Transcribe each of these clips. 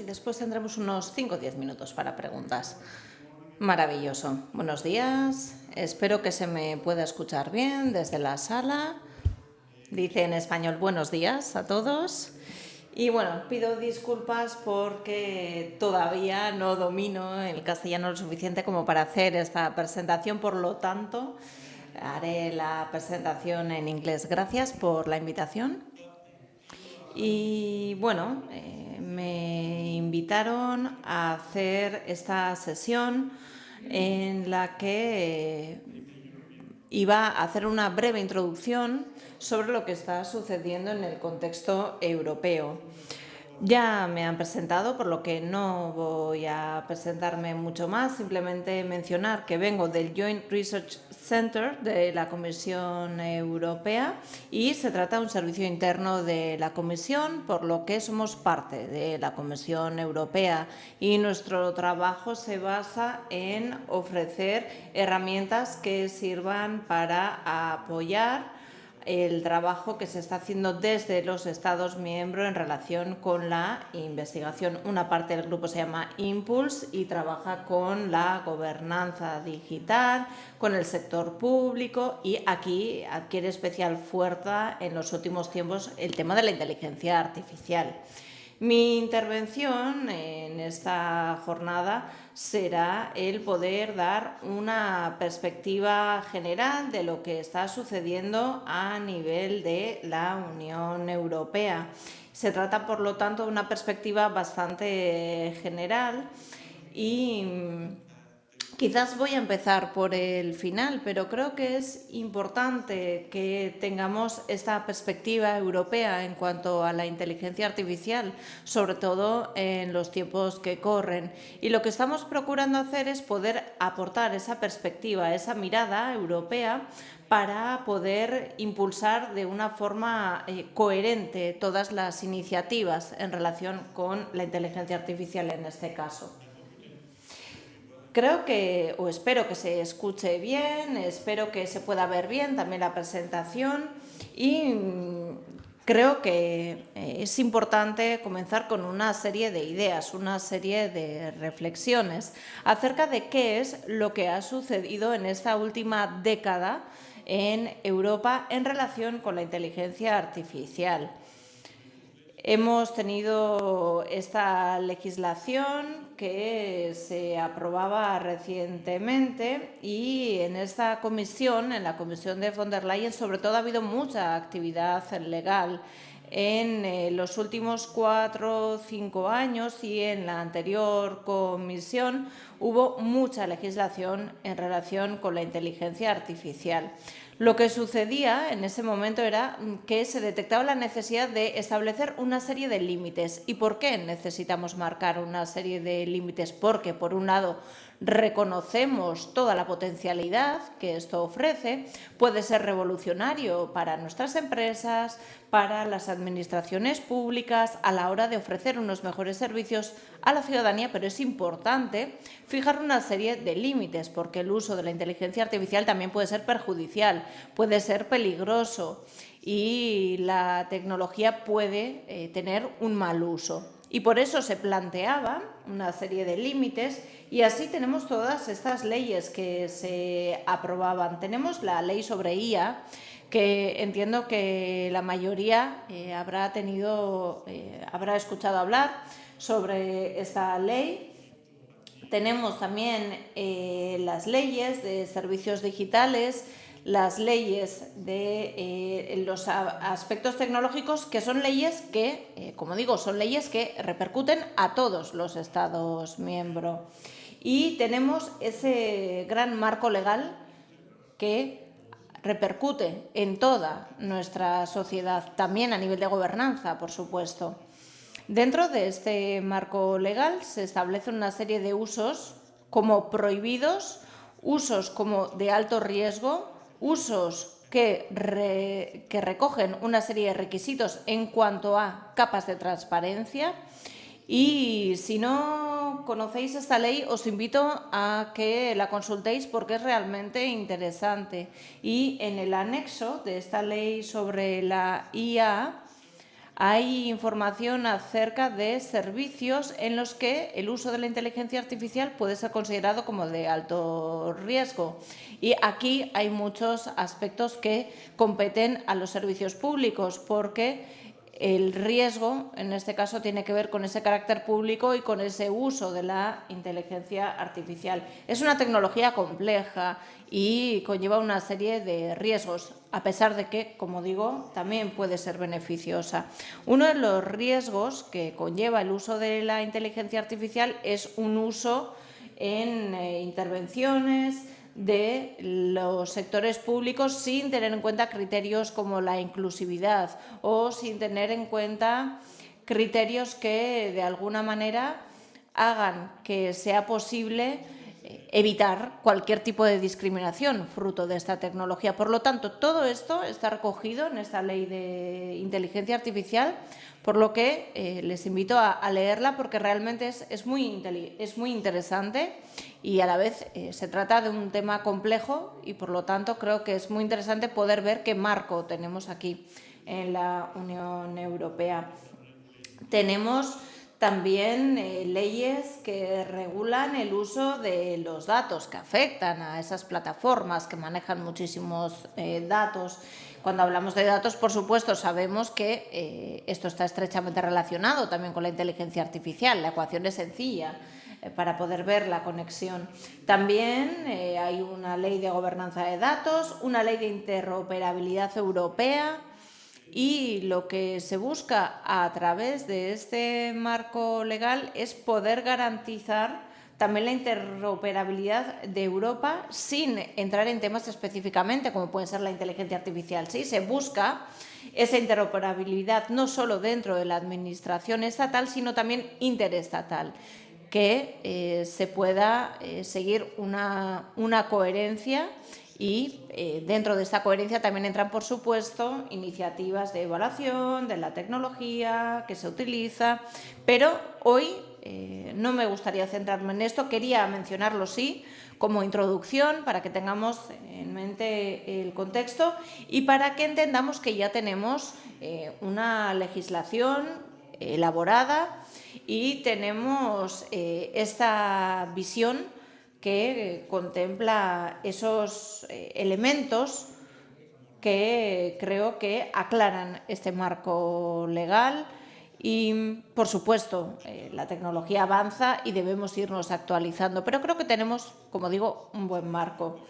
y después tendremos unos 5 o 10 minutos para preguntas. Maravilloso. Buenos días. Espero que se me pueda escuchar bien desde la sala. Dice en español buenos días a todos. Y bueno, pido disculpas porque todavía no domino el castellano lo suficiente como para hacer esta presentación, por lo tanto, haré la presentación en inglés. Gracias por la invitación. Y bueno, me invitaron a hacer esta sesión en la que iba a hacer una breve introducción sobre lo que está sucediendo en el contexto europeo. Ya me han presentado, por lo que no voy a presentarme mucho más, simplemente mencionar que vengo del Joint Research Center de la Comisión Europea y se trata de un servicio interno de la Comisión, por lo que somos parte de la Comisión Europea y nuestro trabajo se basa en ofrecer herramientas que sirvan para apoyar el trabajo que se está haciendo desde los Estados miembros en relación con la investigación. Una parte del grupo se llama Impulse y trabaja con la gobernanza digital, con el sector público y aquí adquiere especial fuerza en los últimos tiempos el tema de la inteligencia artificial. Mi intervención en esta jornada será el poder dar una perspectiva general de lo que está sucediendo a nivel de la Unión Europea. Se trata, por lo tanto, de una perspectiva bastante general y quizás voy a empezar por el final, pero creo que es importante que tengamos esta perspectiva europea en cuanto a la inteligencia artificial, sobre todo en los tiempos que corren. Y lo que estamos procurando hacer es poder aportar esa perspectiva, esa mirada europea para poder impulsar de una forma coherente todas las iniciativas en relación con la inteligencia artificial en este caso. Creo que, o espero que se escuche bien, espero que se pueda ver bien también la presentación y creo que es importante comenzar con una serie de ideas, una serie de reflexiones acerca de qué es lo que ha sucedido en esta última década en Europa en relación con la inteligencia artificial. Hemos tenido esta legislación que se aprobaba recientemente y en esta comisión, en la comisión de von der Leyen, sobre todo ha habido mucha actividad legal. En los últimos 4 o 5 años y en la anterior comisión hubo mucha legislación en relación con la inteligencia artificial. Lo que sucedía en ese momento era que se detectaba la necesidad de establecer una serie de límites. ¿Y por qué necesitamos marcar una serie de límites? Porque, por un lado, reconocemos toda la potencialidad que esto ofrece, puede ser revolucionario para nuestras empresas, para las administraciones públicas, a la hora de ofrecer unos mejores servicios a la ciudadanía, pero es importante fijar una serie de límites, porque el uso de la inteligencia artificial también puede ser perjudicial, puede ser peligroso y la tecnología puede tener un mal uso. Y por eso se planteaban una serie de límites y así tenemos todas estas leyes que se aprobaban. Tenemos la ley sobre IA, que entiendo que la mayoría habrá escuchado hablar sobre esta ley. Tenemos también las leyes de servicios digitales, las leyes de los aspectos tecnológicos, que son leyes que, como digo, son leyes que repercuten a todos los Estados miembros. Y tenemos ese gran marco legal que repercute en toda nuestra sociedad, también a nivel de gobernanza, por supuesto. Dentro de este marco legal se establecen una serie de usos como prohibidos, usos como de alto riesgo, usos que recogen una serie de requisitos en cuanto a capas de transparencia. Y si no conocéis esta ley, os invito a que la consultéis porque es realmente interesante. Y en el anexo de esta ley sobre la IA hay información acerca de servicios en los que el uso de la inteligencia artificial puede ser considerado como de alto riesgo. Y aquí hay muchos aspectos que competen a los servicios públicos, porque el riesgo, en este caso, tiene que ver con ese carácter público y con ese uso de la inteligencia artificial. Es una tecnología compleja y conlleva una serie de riesgos, a pesar de que, como digo, también puede ser beneficiosa. Uno de los riesgos que conlleva el uso de la inteligencia artificial es un uso en intervenciones de los sectores públicos sin tener en cuenta criterios como la inclusividad o sin tener en cuenta criterios que de alguna manera hagan que sea posible evitar cualquier tipo de discriminación fruto de esta tecnología. Por lo tanto, todo esto está recogido en esta ley de inteligencia artificial, por lo que les invito a leerla porque realmente es muy interesante y a la vez se trata de un tema complejo y por lo tanto creo que es muy interesante poder ver qué marco tenemos aquí en la Unión Europea. Tenemos también leyes que regulan el uso de los datos que afectan a esas plataformas que manejan muchísimos datos. Cuando hablamos de datos, por supuesto, sabemos que esto está estrechamente relacionado también con la inteligencia artificial. La ecuación es sencilla para poder ver la conexión. También hay una ley de gobernanza de datos, una ley de interoperabilidad europea. Y lo que se busca a través de este marco legal es poder garantizar también la interoperabilidad de Europa sin entrar en temas específicamente como puede ser la inteligencia artificial. Sí, se busca esa interoperabilidad no solo dentro de la administración estatal, sino también interestatal, que se pueda seguir una coherencia. Y dentro de esta coherencia también entran, por supuesto, iniciativas de evaluación de la tecnología que se utiliza, pero hoy no me gustaría centrarme en esto, quería mencionarlo sí como introducción para que tengamos en mente el contexto y para que entendamos que ya tenemos una legislación elaborada y tenemos esta visión que contempla esos elementos que creo que aclaran este marco legal y, por supuesto, la tecnología avanza y debemos irnos actualizando, pero creo que tenemos, como digo, un buen marco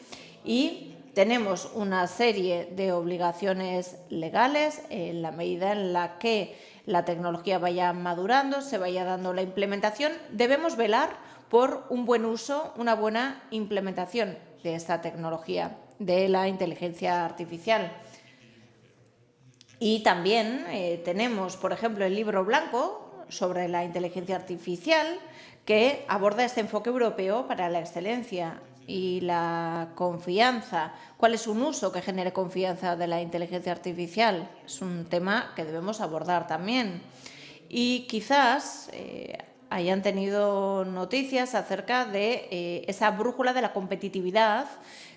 y tenemos una serie de obligaciones legales en la medida en la que la tecnología vaya madurando, se vaya dando la implementación. Debemos velar por un buen uso, una buena implementación de esta tecnología, de la inteligencia artificial. Y también tenemos, por ejemplo, el libro blanco sobre la inteligencia artificial que aborda este enfoque europeo para la excelencia y la confianza. ¿Cuál es un uso que genere confianza de la inteligencia artificial? Es un tema que debemos abordar también. Y quizás hayan tenido noticias acerca de esa brújula de la competitividad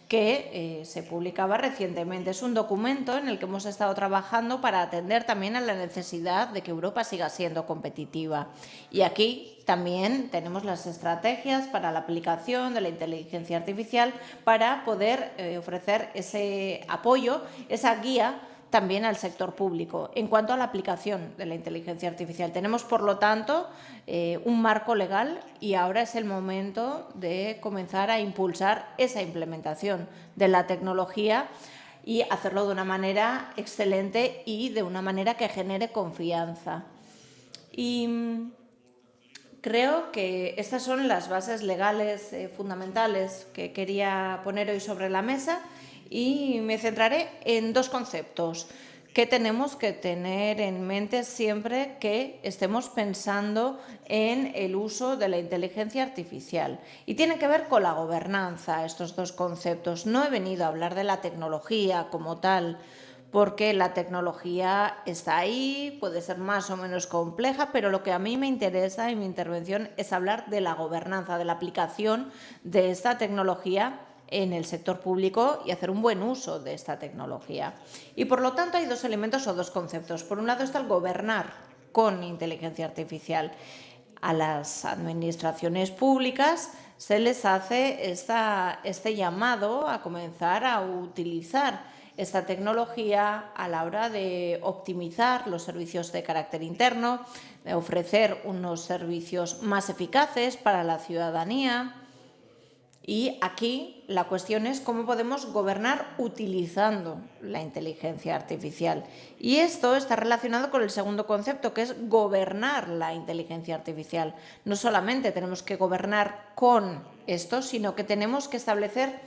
que se publicaba recientemente. Es un documento en el que hemos estado trabajando para atender también a la necesidad de que Europa siga siendo competitiva. Y aquí también tenemos las estrategias para la aplicación de la inteligencia artificial para poder ofrecer ese apoyo, esa guía también al sector público. En cuanto a la aplicación de la inteligencia artificial, tenemos, por lo tanto, un marco legal y ahora es el momento de comenzar a impulsar esa implementación de la tecnología y hacerlo de una manera excelente y de una manera que genere confianza. Y creo que estas son las bases legales fundamentales que quería poner hoy sobre la mesa. Y me centraré en dos conceptos que tenemos que tener en mente siempre que estemos pensando en el uso de la inteligencia artificial. Y tienen que ver con la gobernanza, estos dos conceptos. No he venido a hablar de la tecnología como tal, porque la tecnología está ahí, puede ser más o menos compleja, pero lo que a mí me interesa en mi intervención es hablar de la gobernanza, de la aplicación de esta tecnología en el sector público y hacer un buen uso de esta tecnología. Y por lo tanto hay dos elementos o dos conceptos. Por un lado está el gobernar con inteligencia artificial. A las administraciones públicas se les hace este llamado a comenzar a utilizar esta tecnología a la hora de optimizar los servicios de carácter interno, de ofrecer unos servicios más eficaces para la ciudadanía. Y aquí la cuestión es cómo podemos gobernar utilizando la inteligencia artificial. Y esto está relacionado con el segundo concepto, que es gobernar la inteligencia artificial. No solamente tenemos que gobernar con esto, sino que tenemos que establecer,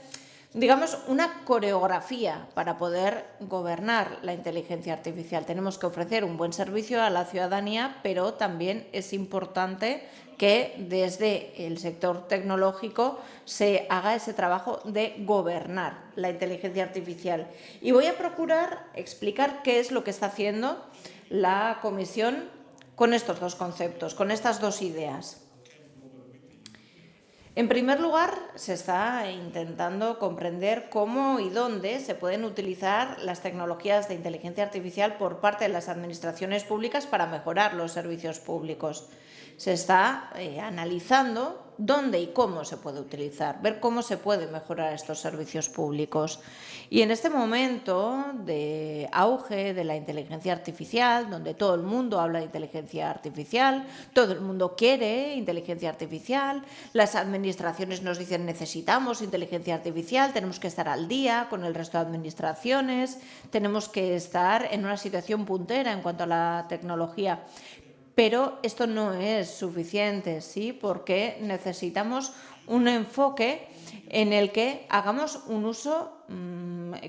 digamos, una coreografía para poder gobernar la inteligencia artificial. Tenemos que ofrecer un buen servicio a la ciudadanía, pero también es importante que desde el sector tecnológico se haga ese trabajo de gobernar la inteligencia artificial. Y voy a procurar explicar qué es lo que está haciendo la Comisión con estos dos conceptos, con estas dos ideas. En primer lugar, se está intentando comprender cómo y dónde se pueden utilizar las tecnologías de inteligencia artificial por parte de las administraciones públicas para mejorar los servicios públicos. Se está analizando dónde y cómo se puede utilizar, ver cómo se puede mejorar estos servicios públicos. Y en este momento de auge de la inteligencia artificial, donde todo el mundo habla de inteligencia artificial, todo el mundo quiere inteligencia artificial, las administraciones nos dicen necesitamos inteligencia artificial, tenemos que estar al día con el resto de administraciones, tenemos que estar en una situación puntera en cuanto a la tecnología. Pero esto no es suficiente, ¿sí? Porque necesitamos un enfoque en el que hagamos un uso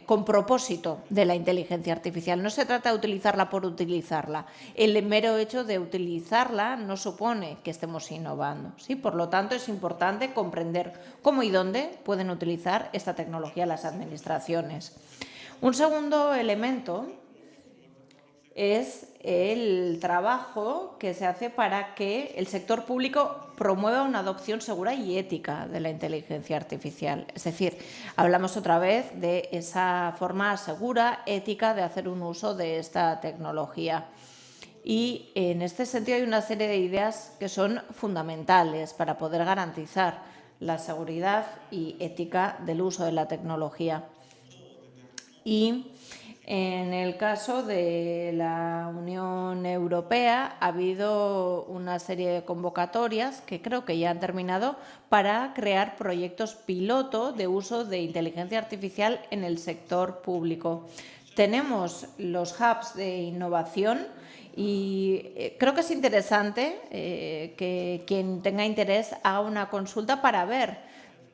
con propósito de la inteligencia artificial. No se trata de utilizarla por utilizarla. El mero hecho de utilizarla no supone que estemos innovando, ¿sí? Por lo tanto, es importante comprender cómo y dónde pueden utilizar esta tecnología las administraciones. Un segundo elemento es el trabajo que se hace para que el sector público promueva una adopción segura y ética de la inteligencia artificial. Es decir, hablamos otra vez de esa forma segura, ética de hacer un uso de esta tecnología. Y en este sentido hay una serie de ideas que son fundamentales para poder garantizar la seguridad y ética del uso de la tecnología. Y en el caso de la Unión Europea ha habido una serie de convocatorias que creo que ya han terminado para crear proyectos piloto de uso de inteligencia artificial en el sector público. Tenemos los hubs de innovación y creo que es interesante que quien tenga interés haga una consulta para ver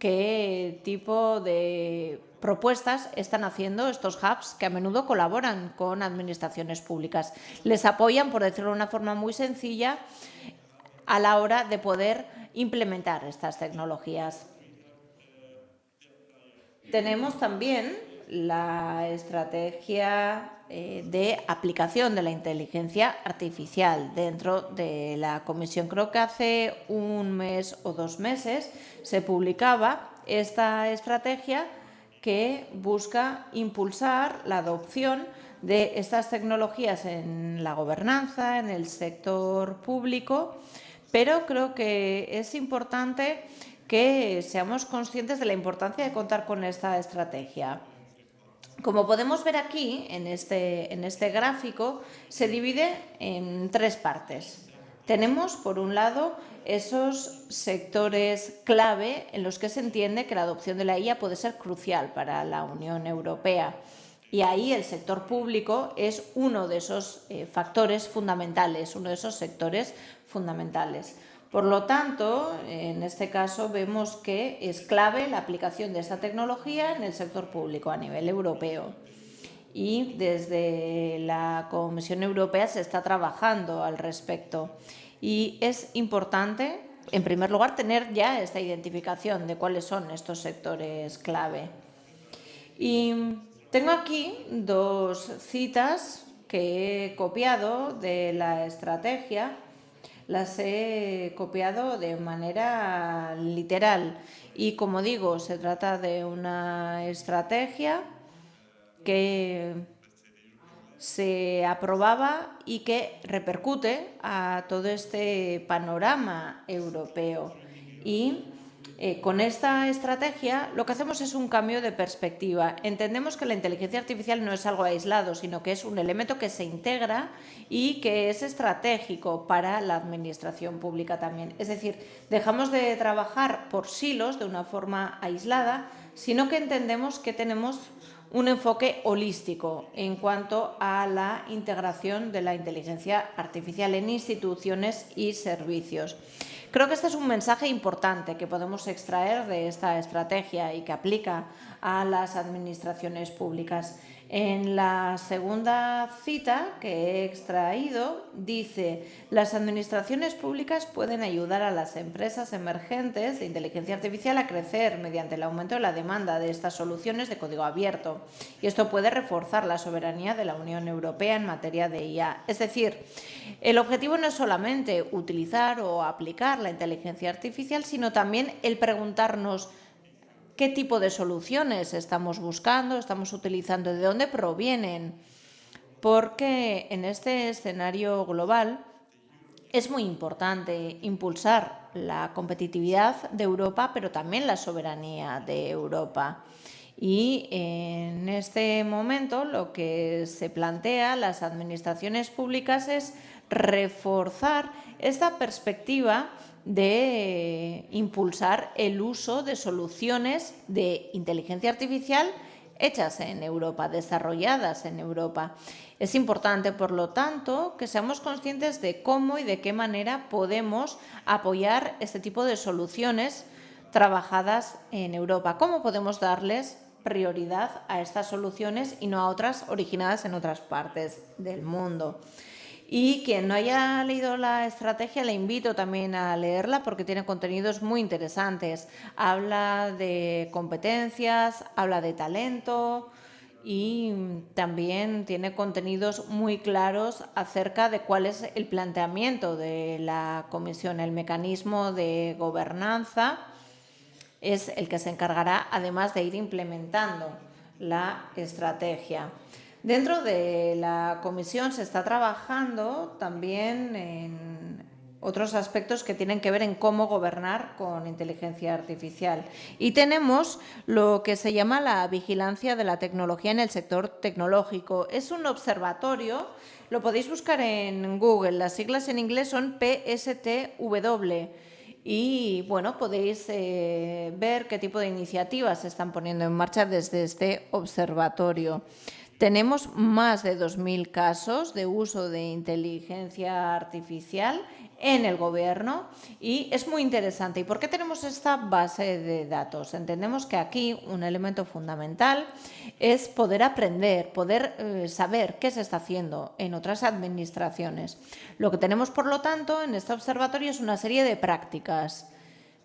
qué tipo de propuestas están haciendo estos hubs que a menudo colaboran con administraciones públicas. Les apoyan, por decirlo de una forma muy sencilla, a la hora de poder implementar estas tecnologías. Tenemos también la estrategia de aplicación de la inteligencia artificial dentro de la Comisión. Creo que hace un mes o 2 meses se publicaba esta estrategia que busca impulsar la adopción de estas tecnologías en la gobernanza, en el sector público, pero creo que es importante que seamos conscientes de la importancia de contar con esta estrategia. Como podemos ver aquí, en este gráfico, se divide en 3 partes. Tenemos, por un lado, esos sectores clave en los que se entiende que la adopción de la IA puede ser crucial para la Unión Europea. Y ahí el sector público es uno de esos factores fundamentales, uno de esos sectores fundamentales. Por lo tanto, en este caso vemos que es clave la aplicación de esta tecnología en el sector público a nivel europeo. Y desde la Comisión Europea se está trabajando al respecto. Y es importante, en primer lugar, tener ya esta identificación de cuáles son estos sectores clave. Y tengo aquí 2 citas que he copiado de la estrategia. las he copiado de manera literal. Y como digo, se trata de una estrategia que se aprobaba y que repercute a todo este panorama europeo. Y con esta estrategia lo que hacemos es un cambio de perspectiva. Entendemos que la inteligencia artificial no es algo aislado, sino que es un elemento que se integra y que es estratégico para la administración pública también. Es decir, dejamos de trabajar por silos de una forma aislada, sino que entendemos que tenemos un enfoque holístico en cuanto a la integración de la inteligencia artificial en instituciones y servicios. Creo que este es un mensaje importante que podemos extraer de esta estrategia y que aplica a las administraciones públicas. En la segunda cita que he extraído dice: las administraciones públicas pueden ayudar a las empresas emergentes de inteligencia artificial a crecer mediante el aumento de la demanda de estas soluciones de código abierto. Y esto puede reforzar la soberanía de la Unión Europea en materia de IA. Es decir, el objetivo no es solamente utilizar o aplicar la inteligencia artificial, sino también el preguntarnos qué tipo de soluciones estamos buscando, estamos utilizando, de dónde provienen, porque en este escenario global es muy importante impulsar la competitividad de Europa, pero también la soberanía de Europa. Y en este momento lo que se plantea las administraciones públicas es reforzar esta perspectiva de impulsar el uso de soluciones de inteligencia artificial hechas en Europa, desarrolladas en Europa. Es importante, por lo tanto, que seamos conscientes de cómo y de qué manera podemos apoyar este tipo de soluciones trabajadas en Europa. ¿Cómo podemos darles prioridad a estas soluciones y no a otras originadas en otras partes del mundo? Y quien no haya leído la estrategia, le invito también a leerla porque tiene contenidos muy interesantes. Habla de competencias, habla de talento y también tiene contenidos muy claros acerca de cuál es el planteamiento de la Comisión. El mecanismo de gobernanza es el que se encargará, además de ir implementando la estrategia. Dentro de la comisión se está trabajando también en otros aspectos que tienen que ver en cómo gobernar con inteligencia artificial. Y tenemos lo que se llama la vigilancia de la tecnología en el sector tecnológico. Es un observatorio, lo podéis buscar en Google, las siglas en inglés son PSTW. Y bueno, podéis ver qué tipo de iniciativas se están poniendo en marcha desde este observatorio. Tenemos más de 2.000 casos de uso de inteligencia artificial en el Gobierno y es muy interesante. ¿Y por qué tenemos esta base de datos? Entendemos que aquí un elemento fundamental es poder aprender, poder saber qué se está haciendo en otras administraciones. Lo que tenemos, por lo tanto, en este observatorio es una serie de prácticas.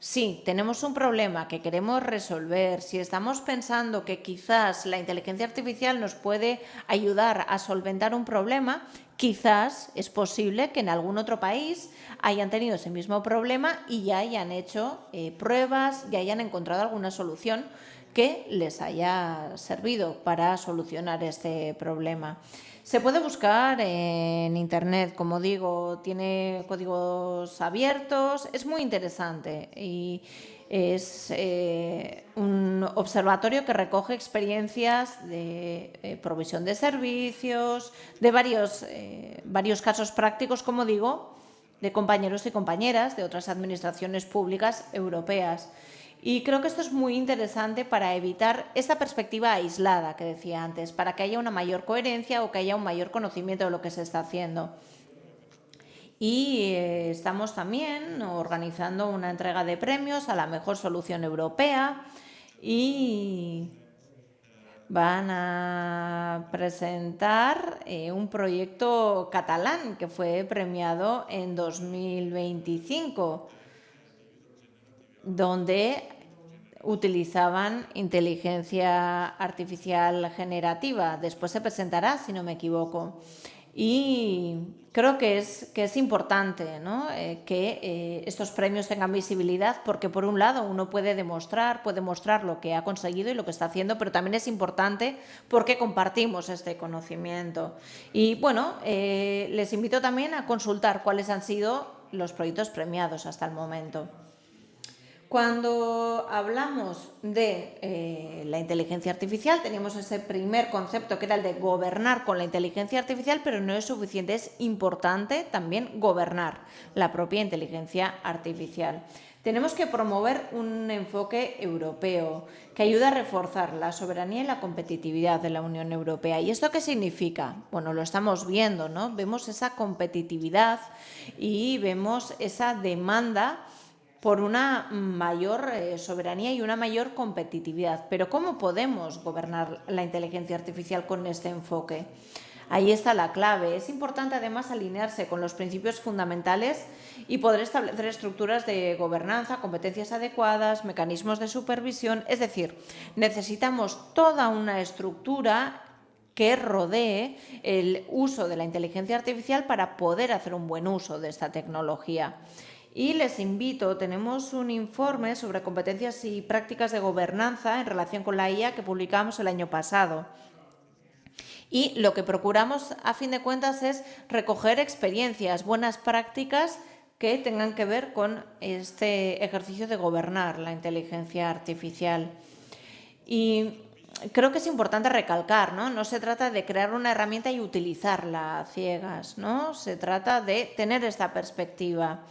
Si tenemos un problema que queremos resolver, si estamos pensando que quizás la inteligencia artificial nos puede ayudar a solventar un problema, quizás es posible que en algún otro país hayan tenido ese mismo problema y ya hayan hecho pruebas, ya hayan encontrado alguna solución que les haya servido para solucionar este problema. Se puede buscar en Internet, como digo, tiene códigos abiertos, es muy interesante y es un observatorio que recoge experiencias de provisión de servicios, de varios casos prácticos, como digo, de compañeros y compañeras de otras administraciones públicas europeas. Y creo que esto es muy interesante para evitar esta perspectiva aislada que decía antes, para que haya una mayor coherencia o que haya un mayor conocimiento de lo que se está haciendo. Y estamos también organizando una entrega de premios a la mejor solución europea y van a presentar un proyecto catalán que fue premiado en 2025, donde utilizaban inteligencia artificial generativa. Después se presentará, si no me equivoco. Y creo que es importante, ¿no? Que estos premios tengan visibilidad, porque por un lado uno puede mostrar lo que ha conseguido y lo que está haciendo, pero también es importante porque compartimos este conocimiento. Y bueno, les invito también a consultar cuáles han sido los proyectos premiados hasta el momento. Cuando hablamos de la inteligencia artificial, teníamos ese primer concepto que era el de gobernar con la inteligencia artificial, pero no es suficiente, es importante también gobernar la propia inteligencia artificial. Tenemos que promover un enfoque europeo que ayude a reforzar la soberanía y la competitividad de la Unión Europea. ¿Y esto qué significa? Bueno, lo estamos viendo, ¿no? Vemos esa competitividad y vemos esa demanda por una mayor soberanía y una mayor competitividad. Pero ¿cómo podemos gobernar la inteligencia artificial con este enfoque? Ahí está la clave. Es importante además alinearse con los principios fundamentales y poder establecer estructuras de gobernanza, competencias adecuadas, mecanismos de supervisión. Es decir, necesitamos toda una estructura que rodee el uso de la inteligencia artificial para poder hacer un buen uso de esta tecnología. Y les invito, tenemos un informe sobre competencias y prácticas de gobernanza en relación con la IA que publicamos el año pasado. Y lo que procuramos, a fin de cuentas, es recoger experiencias, buenas prácticas que tengan que ver con este ejercicio de gobernar la inteligencia artificial. Y creo que es importante recalcar, ¿no? No se trata de crear una herramienta y utilizarla a ciegas, ¿no? Se trata de tener esta perspectiva.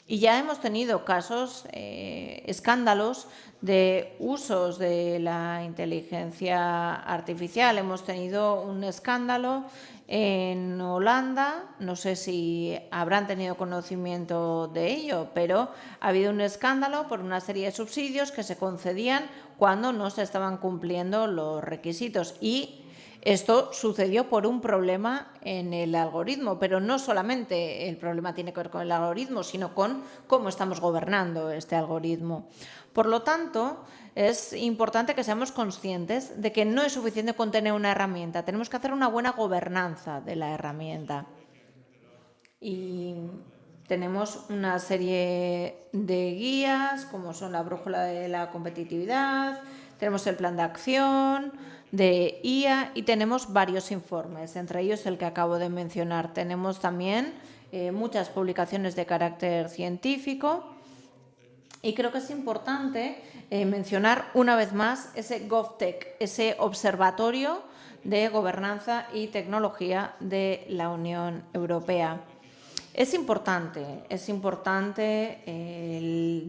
Y ya hemos tenido casos, escándalos de usos de la inteligencia artificial. Hemos tenido un escándalo en Holanda, no sé si habrán tenido conocimiento de ello, pero ha habido un escándalo por una serie de subsidios que se concedían cuando no se estaban cumpliendo los requisitos. Y esto sucedió por un problema en el algoritmo, pero no solamente el problema tiene que ver con el algoritmo, sino con cómo estamos gobernando este algoritmo. Por lo tanto, es importante que seamos conscientes de que no es suficiente con tener una herramienta, tenemos que hacer una buena gobernanza de la herramienta. Y tenemos una serie de guías, como son la brújula de la competitividad, tenemos el plan de acción de IA y tenemos varios informes, entre ellos el que acabo de mencionar. Tenemos también muchas publicaciones de carácter científico y creo que es importante mencionar una vez más ese GovTech, ese observatorio de gobernanza y tecnología de la Unión Europea. Es importante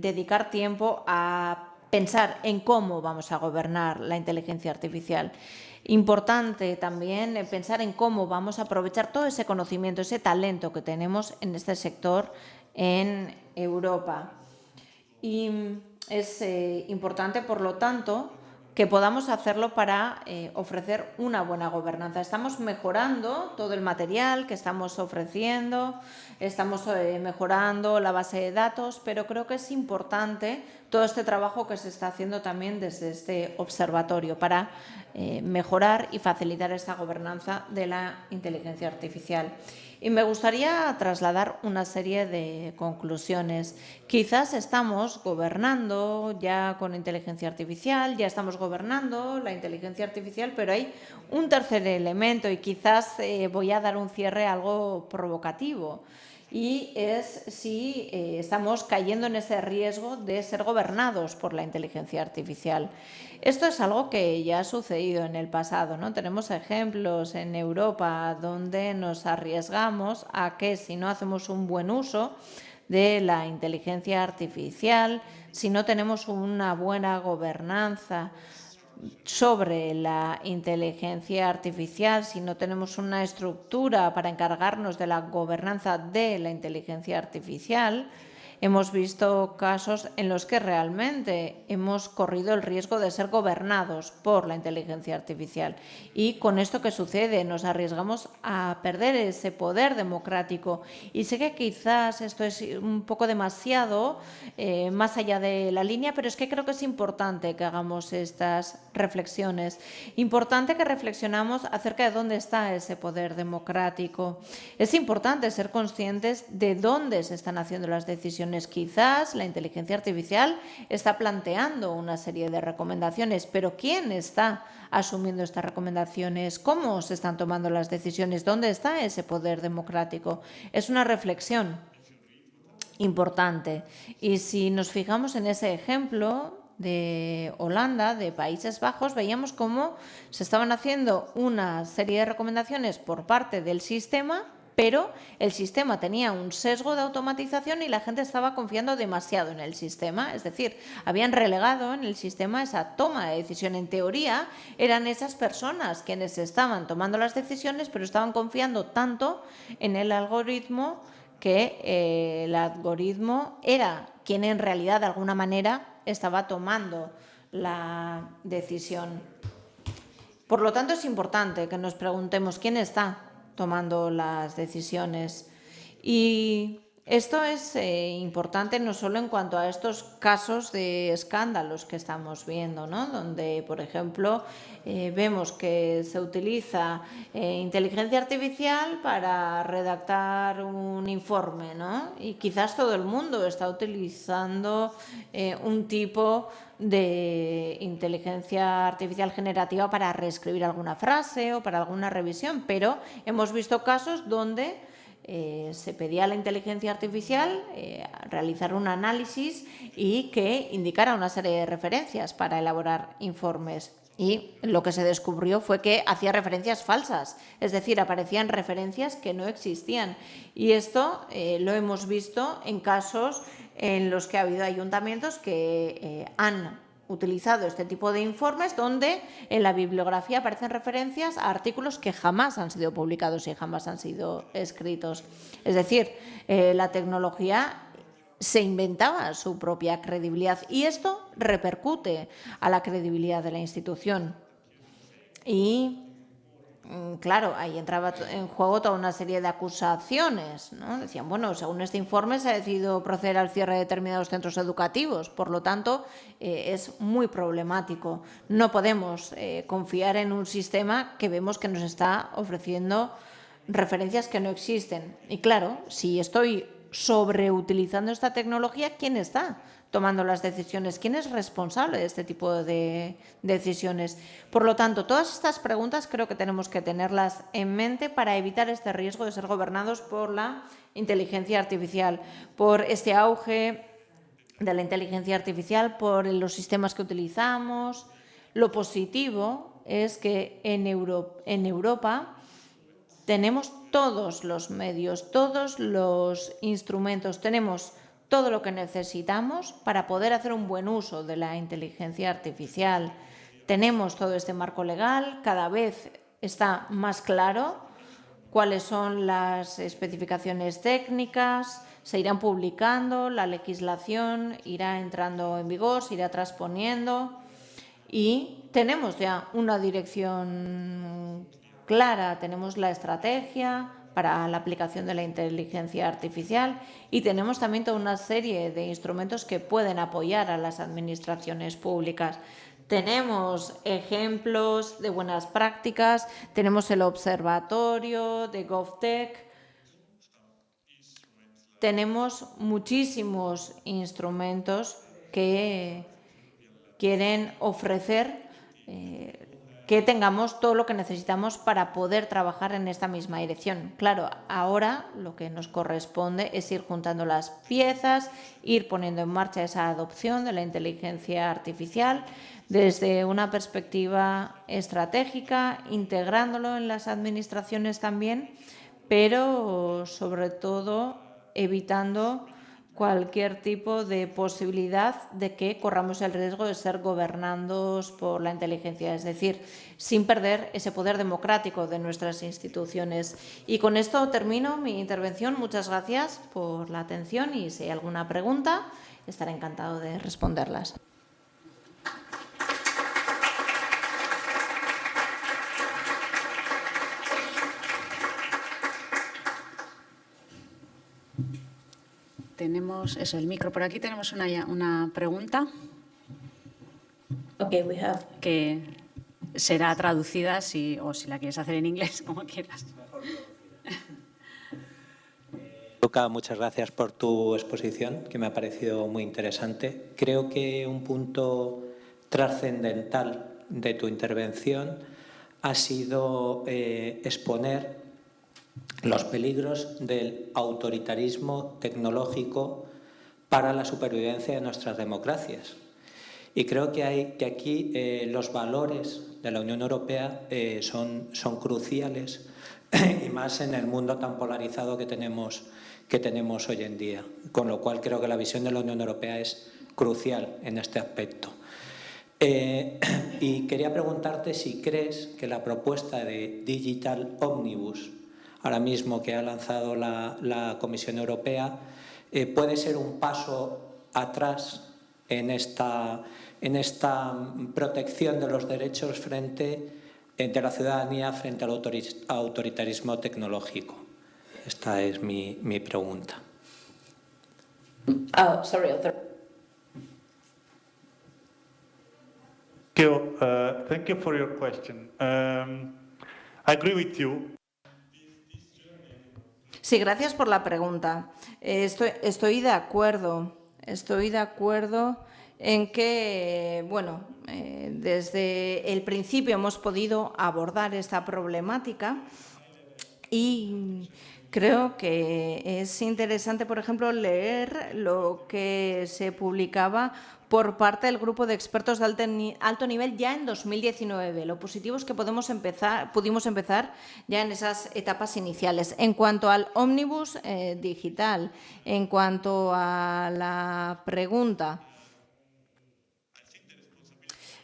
dedicar tiempo a pensar en cómo vamos a gobernar la inteligencia artificial. Importante también pensar en cómo vamos a aprovechar todo ese conocimiento, ese talento que tenemos en este sector en Europa. Y es importante, por lo tanto, que podamos hacerlo para ofrecer una buena gobernanza. Estamos mejorando todo el material que estamos ofreciendo, estamos mejorando la base de datos, pero creo que es importante todo este trabajo que se está haciendo también desde este observatorio para mejorar y facilitar esta gobernanza de la inteligencia artificial. Y me gustaría trasladar una serie de conclusiones. Quizás estamos gobernando ya con inteligencia artificial, ya estamos gobernando la inteligencia artificial, pero hay un tercer elemento y quizás voy a dar un cierre algo provocativo. Y es si estamos cayendo en ese riesgo de ser gobernados por la inteligencia artificial. Esto es algo que ya ha sucedido en el pasado, ¿no? Tenemos ejemplos en Europa donde nos arriesgamos a que si no hacemos un buen uso de la inteligencia artificial, si no tenemos una buena gobernanza sobre la inteligencia artificial, si no tenemos una estructura para encargarnos de la gobernanza de la inteligencia artificial, hemos visto casos en los que realmente hemos corrido el riesgo de ser gobernados por la inteligencia artificial. Y con esto, ¿qué sucede? Nos arriesgamos a perder ese poder democrático. Y sé que quizás esto es un poco demasiado más allá de la línea, pero es que creo que es importante que hagamos estas reflexiones. Importante que reflexionamos acerca de dónde está ese poder democrático. Es importante ser conscientes de dónde se están haciendo las decisiones. Quizás la inteligencia artificial está planteando una serie de recomendaciones, pero ¿quién está asumiendo estas recomendaciones? ¿Cómo se están tomando las decisiones? ¿Dónde está ese poder democrático? Es una reflexión importante. Y si nos fijamos en ese ejemplo de Holanda, de Países Bajos, veíamos cómo se estaban haciendo una serie de recomendaciones por parte del sistema, pero el sistema tenía un sesgo de automatización y la gente estaba confiando demasiado en el sistema. Es decir, habían relegado en el sistema esa toma de decisión. En teoría, eran esas personas quienes estaban tomando las decisiones, pero estaban confiando tanto en el algoritmo que el algoritmo era quien en realidad de alguna manera estaba tomando la decisión. Por lo tanto, es importante que nos preguntemos quién está tomando las decisiones. Y esto es importante no solo en cuanto a estos casos de escándalos que estamos viendo, ¿no? Donde, por ejemplo, vemos que se utiliza inteligencia artificial para redactar un informe, ¿no? Y quizás todo el mundo está utilizando un tipo de inteligencia artificial generativa para reescribir alguna frase o para alguna revisión, pero hemos visto casos donde se pedía a la inteligencia artificial realizar un análisis y que indicara una serie de referencias para elaborar informes. Y lo que se descubrió fue que hacía referencias falsas, es decir, aparecían referencias que no existían. Y esto lo hemos visto en casos en los que ha habido ayuntamientos que han utilizado este tipo de informes donde en la bibliografía aparecen referencias a artículos que jamás han sido publicados y jamás han sido escritos. Es decir, la tecnología se inventaba su propia credibilidad y esto repercute a la credibilidad de la institución. Y claro, ahí entraba en juego toda una serie de acusaciones, ¿no? Decían, bueno, según este informe se ha decidido proceder al cierre de determinados centros educativos, por lo tanto, es muy problemático. No podemos confiar en un sistema que vemos que nos está ofreciendo referencias que no existen. Y claro, si estoy sobreutilizando esta tecnología, ¿quién está tomando las decisiones? ¿Quién es responsable de este tipo de decisiones? Por lo tanto, todas estas preguntas creo que tenemos que tenerlas en mente para evitar este riesgo de ser gobernados por la inteligencia artificial, por este auge de la inteligencia artificial, por los sistemas que utilizamos. Lo positivo es que en Europa tenemos todos los medios, todos los instrumentos, tenemos todo lo que necesitamos para poder hacer un buen uso de la inteligencia artificial. Tenemos todo este marco legal, cada vez está más claro cuáles son las especificaciones técnicas, se irán publicando, la legislación irá entrando en vigor, se irá transponiendo y tenemos ya una dirección clara, tenemos la estrategia para la aplicación de la inteligencia artificial y tenemos también toda una serie de instrumentos que pueden apoyar a las administraciones públicas. Tenemos ejemplos de buenas prácticas, tenemos el observatorio de GovTech, tenemos muchísimos instrumentos que quieren ofrecer que tengamos todo lo que necesitamos para poder trabajar en esta misma dirección. Claro, ahora lo que nos corresponde es ir juntando las piezas, ir poniendo en marcha esa adopción de la inteligencia artificial desde una perspectiva estratégica, integrándolo en las administraciones también, pero sobre todo evitando cualquier tipo de posibilidad de que corramos el riesgo de ser gobernados por la inteligencia, es decir, sin perder ese poder democrático de nuestras instituciones. Y con esto termino mi intervención. Muchas gracias por la atención y si hay alguna pregunta, estaré encantado de responderlas. Tenemos el micro por aquí. Tenemos una pregunta. Okay, we have. Que será traducida o si la quieres hacer en inglés, como quieras. Luca, muchas gracias por tu exposición, que me ha parecido muy interesante. Creo que un punto trascendental de tu intervención ha sido exponer los peligros del autoritarismo tecnológico para la supervivencia de nuestras democracias. Y creo que aquí los valores de la Unión Europea son cruciales y más en el mundo tan polarizado que tenemos hoy en día. Con lo cual creo que la visión de la Unión Europea es crucial en este aspecto. Y quería preguntarte si crees que la propuesta de Digital Omnibus, ahora mismo que ha lanzado la Comisión Europea, puede ser un paso atrás en esta protección de los derechos de la ciudadanía frente al autoritarismo tecnológico. Esta es mi pregunta. Thank you for your question. I agree with you. Sí, gracias por la pregunta. Estoy de acuerdo en que, bueno, desde el principio hemos podido abordar esta problemática y creo que es interesante, por ejemplo, leer lo que se publicaba por parte del grupo de expertos de alto nivel ya en 2019. Lo positivo es que pudimos empezar ya en esas etapas iniciales. En cuanto al ómnibus digital, en cuanto a la pregunta,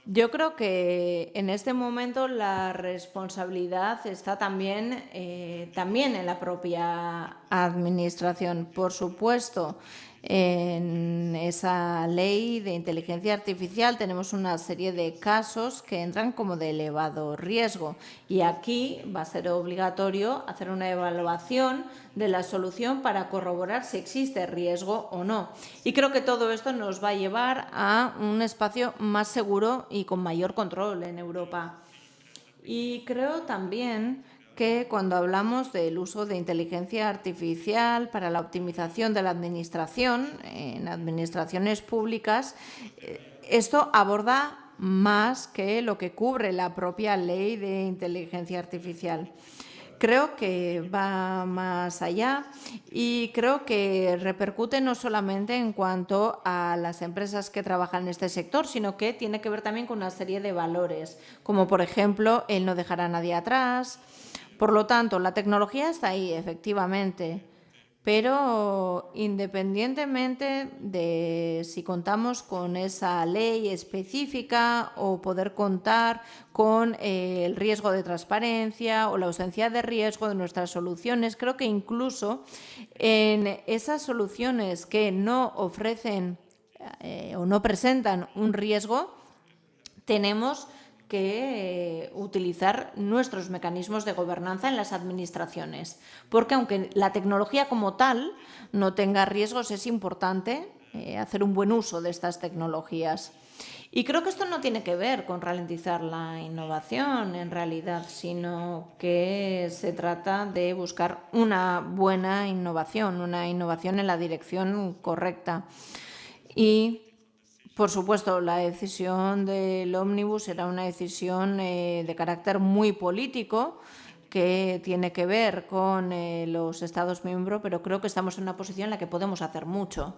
yo creo que en este momento la responsabilidad está también en la propia Administración. Por supuesto, en esa ley de inteligencia artificial tenemos una serie de casos que entran como de elevado riesgo y aquí va a ser obligatorio hacer una evaluación de la solución para corroborar si existe riesgo o no. Y creo que todo esto nos va a llevar a un espacio más seguro y con mayor control en Europa. Y creo también que cuando hablamos del uso de inteligencia artificial para la optimización de la administración, en administraciones públicas, esto aborda más que lo que cubre la propia ley de inteligencia artificial. Creo que va más allá y creo que repercute no solamente en cuanto a las empresas que trabajan en este sector, sino que tiene que ver también con una serie de valores, como por ejemplo el no dejar a nadie atrás. Por lo tanto, la tecnología está ahí, efectivamente, pero independientemente de si contamos con esa ley específica o poder contar con el riesgo de transparencia o la ausencia de riesgo de nuestras soluciones, creo que incluso en esas soluciones que no ofrecen o no presentan un riesgo, tenemos que utilizar nuestros mecanismos de gobernanza en las administraciones, porque aunque la tecnología como tal no tenga riesgos, es importante hacer un buen uso de estas tecnologías. Y creo que esto no tiene que ver con ralentizar la innovación en realidad, sino que se trata de buscar una buena innovación, una innovación en la dirección correcta. Y por supuesto, la decisión del ómnibus era una decisión de carácter muy político que tiene que ver con los Estados miembros, pero creo que estamos en una posición en la que podemos hacer mucho.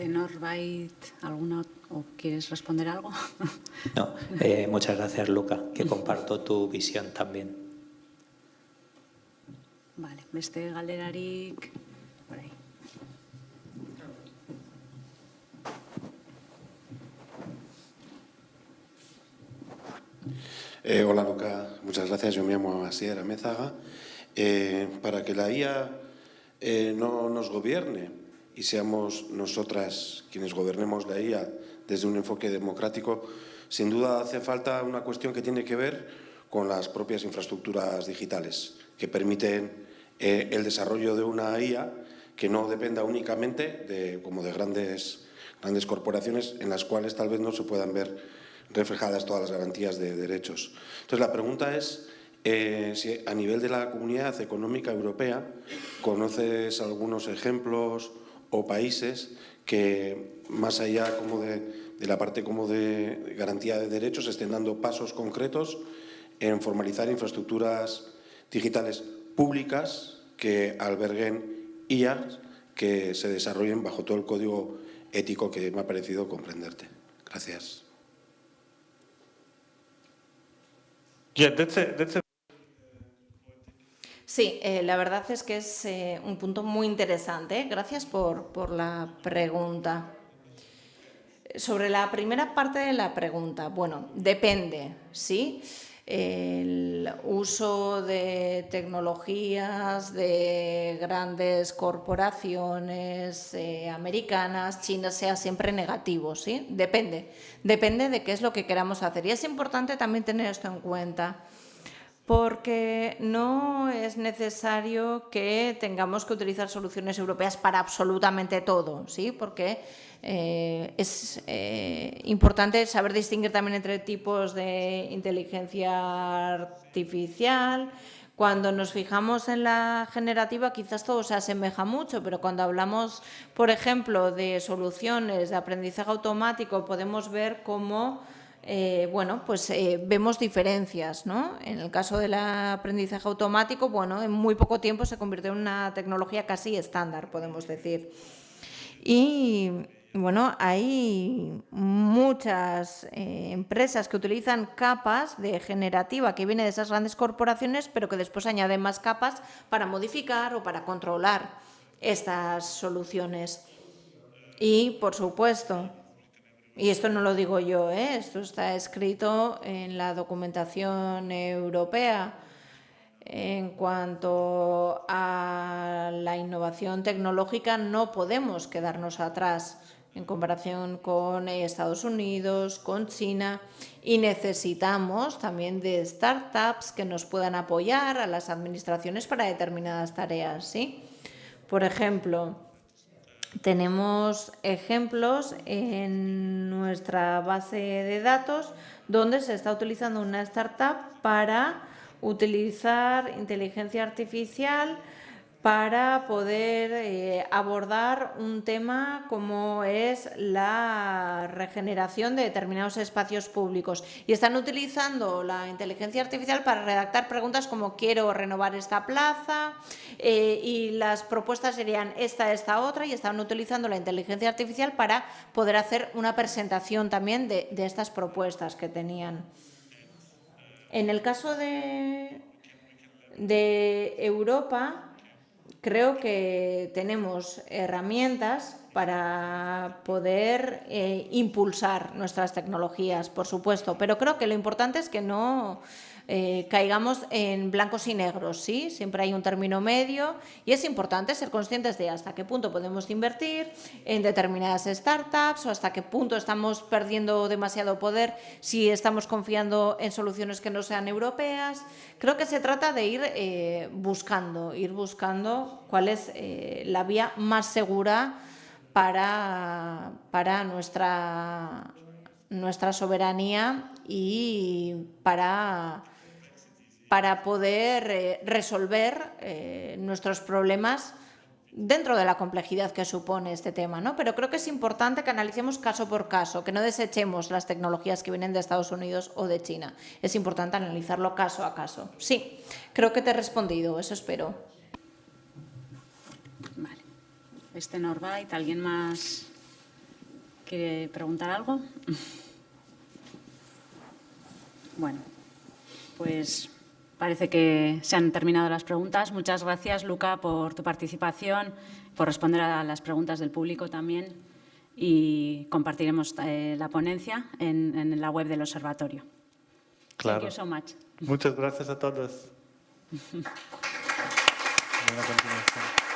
Norbait, ¿alguna o quieres responder algo? No, muchas gracias, Luca, que comparto tu visión también. Vale, beste galderarik por ahí. Hola, Luca. Muchas gracias. Yo me llamo Asier Amézaga. Para que la IA no nos gobierne y seamos nosotras quienes gobernemos la IA desde un enfoque democrático, sin duda hace falta una cuestión que tiene que ver con las propias infraestructuras digitales que permiten el desarrollo de una IA que no dependa únicamente de grandes corporaciones en las cuales tal vez no se puedan ver reflejadas todas las garantías de derechos. Entonces, la pregunta es si a nivel de la Comunidad Económica Europea conoces algunos ejemplos o países que, más allá de la parte de garantía de derechos, estén dando pasos concretos en formalizar infraestructuras digitales públicas que alberguen IAs que se desarrollen bajo todo el código ético que me ha parecido comprenderte. Gracias. Yeah, that's a Sí, la verdad es que es un punto muy interesante. Gracias por la pregunta. Sobre la primera parte de la pregunta, bueno, depende, ¿sí? El uso de tecnologías de grandes corporaciones americanas, chinas, sea siempre negativo, ¿sí? Depende de qué es lo que queramos hacer. Y es importante también tener esto en cuenta, porque no es necesario que tengamos que utilizar soluciones europeas para absolutamente todo, ¿sí? Porque es importante saber distinguir también entre tipos de inteligencia artificial. Cuando nos fijamos en la generativa, quizás todo se asemeja mucho, pero cuando hablamos, por ejemplo, de soluciones de aprendizaje automático, podemos ver cómo vemos diferencias, ¿no? En el caso del aprendizaje automático, bueno, en muy poco tiempo se convirtió en una tecnología casi estándar, podemos decir. Y bueno, hay muchas empresas que utilizan capas de generativa que vienen de esas grandes corporaciones, pero que después añaden más capas para modificar o para controlar estas soluciones. Y, por supuesto, y esto no lo digo yo, esto está escrito en la documentación europea. En cuanto a la innovación tecnológica, no podemos quedarnos atrás en comparación con Estados Unidos, con China, y necesitamos también de startups que nos puedan apoyar a las administraciones para determinadas tareas, ¿sí? Por ejemplo, tenemos ejemplos en nuestra base de datos donde se está utilizando una startup para utilizar inteligencia artificial para poder abordar un tema como es la regeneración de determinados espacios públicos. Y están utilizando la inteligencia artificial para redactar preguntas como quiero renovar esta plaza y las propuestas serían esta otra, y están utilizando la inteligencia artificial para poder hacer una presentación también de estas propuestas que tenían. En el caso de Europa, creo que tenemos herramientas para poder impulsar nuestras tecnologías, por supuesto, pero creo que lo importante es que no caigamos en blancos y negros, ¿sí? Siempre hay un término medio y es importante ser conscientes de hasta qué punto podemos invertir en determinadas startups o hasta qué punto estamos perdiendo demasiado poder si estamos confiando en soluciones que no sean europeas. Creo que se trata de ir buscando cuál es la vía más segura para nuestra soberanía y para poder resolver nuestros problemas dentro de la complejidad que supone este tema, ¿no? Pero creo que es importante que analicemos caso por caso, que no desechemos las tecnologías que vienen de Estados Unidos o de China. Es importante analizarlo caso a caso. Sí, creo que te he respondido, eso espero. Vale. Norbait, ¿alguien más quiere preguntar algo? Bueno, pues parece que se han terminado las preguntas. Muchas gracias, Luca, por tu participación, por responder a las preguntas del público también, y compartiremos la ponencia en la web del observatorio. Claro. Thank you so much. Muchas gracias a todos. Buena continuación.